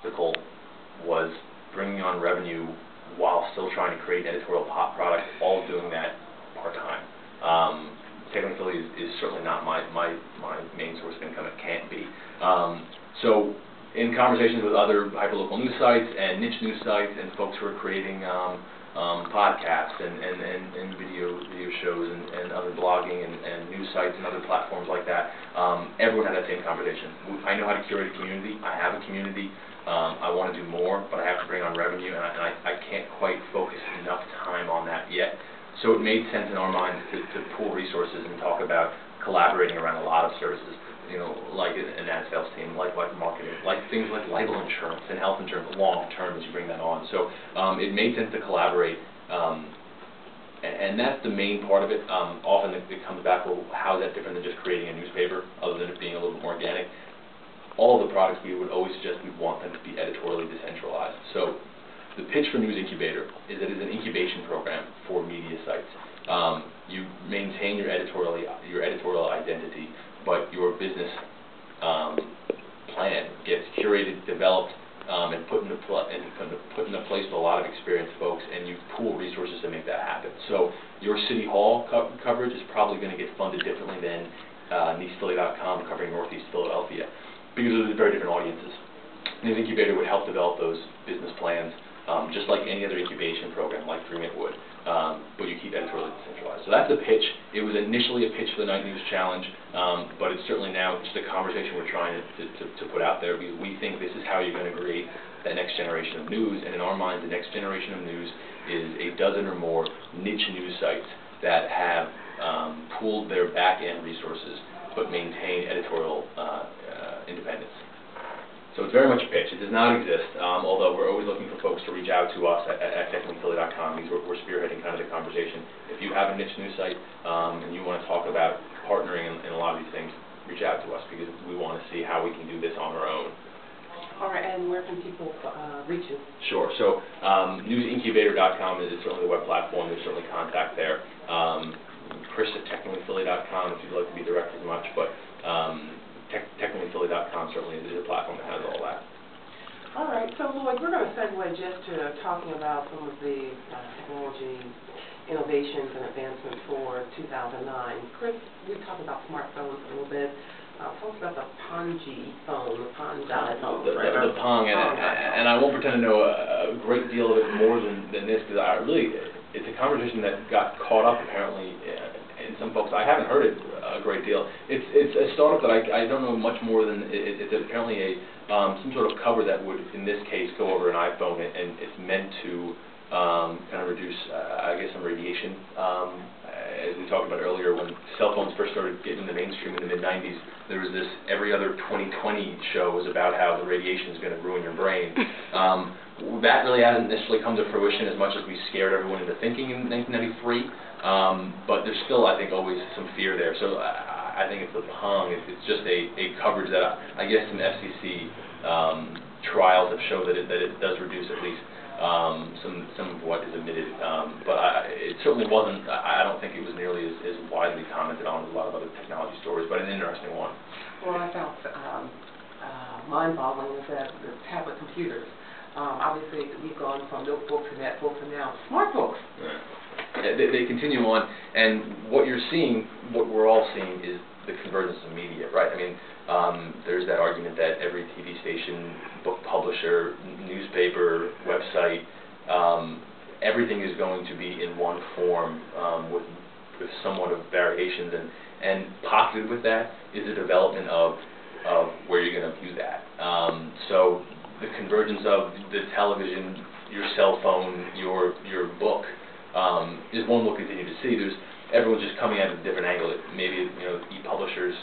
obstacle was bringing on revenue while still trying to create an editorial product, all doing that part-time. Technically Philly is certainly not my main source of income. It can't be. So in conversations with other hyperlocal news sites and niche news sites and folks who are creating podcasts and video shows and other blogging and news sites and other platforms like that, everyone had that same conversation. I know how to curate a community. I have a community. I want to do more, but I have to bring on revenue, and I can't quite focus enough time on that yet. So it made sense in our minds to pool resources and talk about collaborating around a lot of services, you know, like an ad sales team, like marketing, like things like libel insurance and health insurance long term as you bring that on. So it made sense to collaborate, and that's the main part of it. Often it comes back, well, how is that different than just creating a newspaper, other than it being a little bit more organic? All of the products we would always suggest we want them to be editorially decentralized. So the pitch for News Incubator is that it's an incubation program for media sites. You maintain your editorial identity, but your business plan gets curated, developed, and put into place with a lot of experienced folks, and you pool resources to make that happen. So your City Hall coverage is probably going to get funded differently than NeasePhilly.com covering Northeast Philadelphia, because those are very different audiences. News Incubator would help develop those business plans, just like any other incubation program, like Dream would, but you keep editorially decentralized. So that's the pitch. It was initially a pitch for the Night News Challenge, but it's certainly now just a conversation we're trying to put out there, because we think this is how you're going to create that next generation of news, and in our minds, the next generation of news is a dozen or more niche news sites that have pooled their back-end resources but maintain editorial independence. So it's very much a pitch. It does not exist, although we're always looking for folks to reach out to us at technicallyphilly.com, because we're spearheading kind of the conversation. If you have a niche news site and you want to talk about partnering in a lot of these things, reach out to us, because we want to see how we can do this on our own. All right, and where can people reach you? Sure. So newsincubator.com is certainly the web platform. There's certainly contact there. Chris at technicallyphilly.com if you'd like to be direct as much, but technicallyphilly.com certainly is a platform that has all that. All right, so Lloyd, we're going to segue just to talking about some of the technology innovations and advancements for 2009. Chris, we talked about smartphones a little bit. Tell us about the Ponji phone, the Ponji phone. The Pong, and I won't pretend to know a great deal of it more than this, because it's a conversation that got caught up apparently in some folks. I haven't heard it a great deal. It's a startup that I don't know much more than it's apparently some sort of cover that would, in this case, go over an iPhone, and it's meant to kind of reduce, I guess, some radiation. As we talked about earlier, when cell phones first started getting in the mainstream in the mid-90s, there was this every other 2020 show was about how the radiation is going to ruin your brain. That really hasn't necessarily come to fruition as much as we scared everyone into thinking in 1993, but there's still, I think, always some fear there. So I think it's the Pong. It's just a coverage that I guess some FCC trials have shown that it does reduce at least some of what is emitted, but it certainly wasn't. I don't think it was nearly as widely commented on as a lot of other technology stories, but an interesting one. Well, I found mind-boggling is that the tablet computers. Obviously, we've gone from notebooks and netbooks and now smart books. Yeah. They continue on, and what you're seeing, what we're all seeing, is the convergence of media, right? I mean, there's that argument that every TV station, book publisher, newspaper, website, everything is going to be in one form with somewhat of variations, and pocketed with that is the development of where you're going to view that. So the convergence of the television, your cell phone, your book is one we'll continue to see. Everyone's just coming at it a different angle. Maybe e-publishers,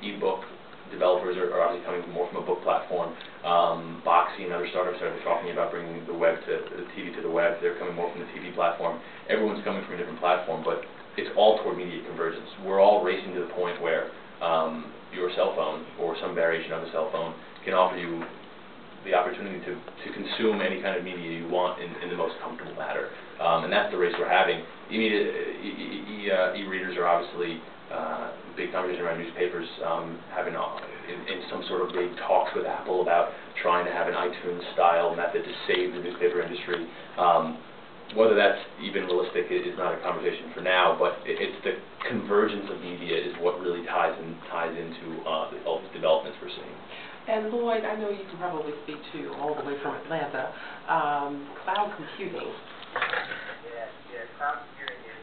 e-book developers are obviously coming more from a book platform. Boxy and other startups are talking about bringing the web to the TV to the web. They're coming more from the TV platform. Everyone's coming from a different platform, but it's all toward media convergence. We're all racing to the point where your cell phone or some variation of a cell phone can offer you the opportunity to consume any kind of media you want in the most comfortable manner. And that's the race we're having. E-readers are obviously big conversation around newspapers having in some sort of big talks with Apple about iTunes style method to save the newspaper industry. Whether that's even realistic is not a conversation for now, but it's the convergence of media is what really ties into all the developments we're seeing. And Lloyd, I know you can probably speak to all the way from Atlanta, cloud computing. Yeah, cloud computing is